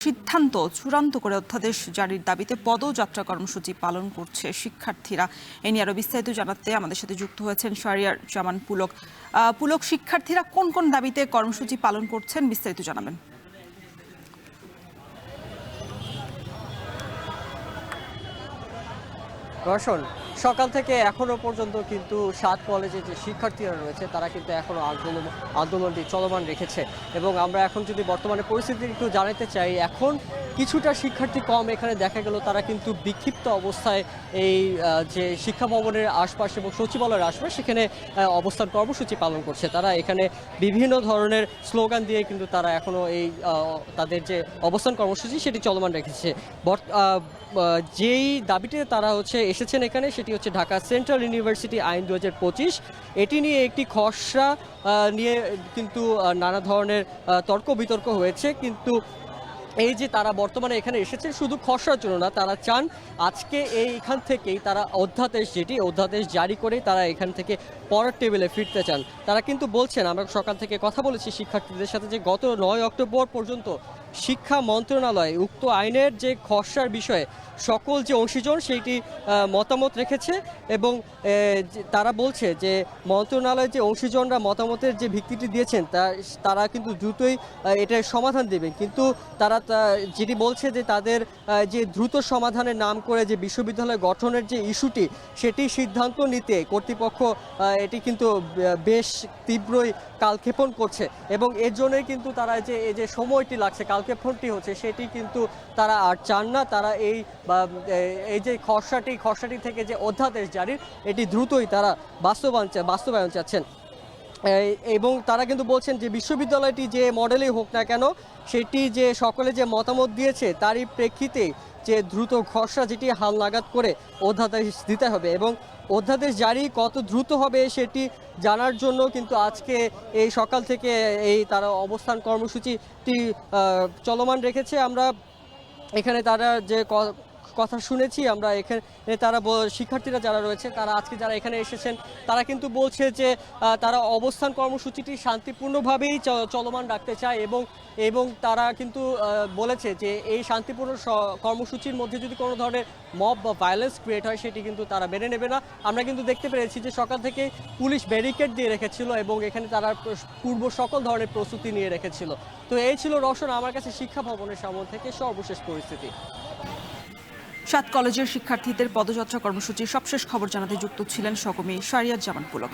সিদ্ধান্ত চূড়ান্ত করে অধ্যাদেশ জারির দাবিতে পদযাত্রা কর্মসূচি পালন করছে শিক্ষার্থীরা। এ নিয়ে আরো বিস্তারিত জানাতে আমাদের সাথে যুক্ত হয়েছেন শাহরিয়ার জামান পুলক। পুলক, শিক্ষার্থীরা কোন কোন দাবিতে কর্মসূচি পালন করছেন, বিস্তারিত জানাবেন। রওশন, সকাল থেকে এখনো পর্যন্ত কিন্তু 7 কলেজে যে শিক্ষার্থীরা রয়েছে তারা কিন্তু এখনো আন্দোলনটি চলমান রেখেছে। এবং আমরা এখন যদি বর্তমানে পরিস্থিতি একটু জানাতে চাই, এখন কিছুটা শিক্ষার্থী কম এখানে দেখা গেল। তারা কিন্তু বিক্ষিপ্ত অবস্থায় এই যে শিক্ষা ভবনের আশপাশ এবং সচিবালয়ের আশপাশ সেখানে অবস্থান কর্মসূচি পালন করছে। তারা এখানে বিভিন্ন ধরনের স্লোগান দিয়ে কিন্তু তারা এখনো এই তাদের যে অবস্থান কর্মসূচি সেটি চলমান রেখেছে। যেই দাবিতে তারা এসেছেন এখানে, সেটি হচ্ছে ঢাকা সেন্ট্রাল ইউনিভার্সিটি আইন 2025। এটি নিয়ে একটি খসড়া নিয়ে কিন্তু নানা ধরনের তর্ক বিতর্ক হয়েছে। কিন্তু এই যে তারা বর্তমানে এখানে এসেছেন শুধু খসড়ার জন্য না, তারা চান আজকে এইখান থেকেই তারা অধ্যাদেশ জারি করেই তারা এখান থেকে পরের টেবিলে ফিরতে চান। তারা কিন্তু বলছেন, আমরা সকাল থেকে কথা বলেছি শিক্ষার্থীদের সাথে, যে গত 9 অক্টোবর পর্যন্ত শিক্ষা মন্ত্রণালয় উক্ত আইনের যে খসড়ার বিষয়ে সকল যে অংশীজন সেইটি মতামত রেখেছে। এবং তারা বলছে যে মন্ত্রণালয়ের যে অংশীজনরা মতামতের যে ভিত্তিটি দিয়েছেন তারা কিন্তু দ্রুতই এটার সমাধান দেবেন। কিন্তু তারা যেটি বলছে যে তাদের যে দ্রুত সমাধানের নাম করে যে বিশ্ববিদ্যালয় গঠনের যে ইস্যুটি, সেটি সিদ্ধান্ত নিতে কর্তৃপক্ষ এটি কিন্তু বেশ তীব্রই কালক্ষেপণ করছে। এবং এর জন্যই কিন্তু তারা এই যে সময়টি লাগছে, কালক্ষেপণটি হচ্ছে, সেটি কিন্তু তারা আর চান না। তারা এই যে খসড়াটি থেকে যে অধ্যাদেশ জারির, এটি দ্রুতই তারা বাস্তবায়ন চাচ্ছেন। এবং তারা কিন্তু বলছেন যে বিশ্ববিদ্যালয়টি যে মডেলেই হোক না কেন, সেটি যে সকলে যে মতামত দিয়েছে তারই প্রেক্ষিতে যে দ্রুত খসড়া যেটি হালনাগাদ করে অধ্যাদেশ দিতে হবে। এবং অধ্যাদেশ জারি কত দ্রুত হবে সেটি জানার জন্য কিন্তু আজকে এই সকাল থেকে তারা অবস্থান কর্মসূচিটি চলমান রেখেছে। আমরা এখানে তারা যে কথা শুনেছি, আমরা এখানে তারা শিক্ষার্থীরা যারা রয়েছে তারা আজকে যারা এখানে এসেছেন তারা কিন্তু বলছে যে তারা অবস্থান কর্মসূচিটি শান্তিপূর্ণভাবেই চলমান রাখতে চায়। এবং তারা কিন্তু বলেছে যে এই শান্তিপূর্ণ কর্মসূচির মধ্যে যদি কোনো ধরনের মব বা ভায়োলেন্স ক্রিয়েট হয় সেটি কিন্তু তারা মেনে নেবে না। আমরা কিন্তু দেখতে পেরেছি যে সকাল থেকে পুলিশ ব্যারিকেড দিয়ে রেখেছিল এবং এখানে তারা পূর্ব সকল ধরনের প্রস্তুতি নিয়ে রেখেছিল। তো এই ছিল রওশন আমার কাছে শিক্ষা ভবনের সামনে থেকে সর্বশেষ পরিস্থিতি। 7 কলেজের শিক্ষার্থীদের পদযাত্রা কর্মসূচির সবশেষ খবর জানাতে যুক্ত ছিলেন সহকর্মী শাহরিয়ার জামান পুলক।